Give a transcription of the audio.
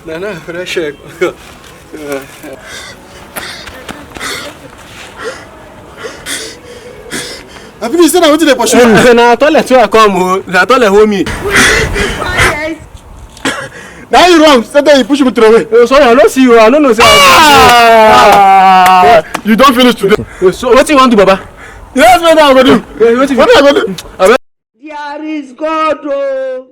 Nana, fresh. I believe you said I wanted to pursue. Na toilet where I come, na toilet home me. Now you wrong. Said that you push me to the way. Oh, sorry, I don't see you. I don't know. You don't finish today. So what you want to do, Baba? Yes, what I'm going to do. What What am I going to do? There is God, oh.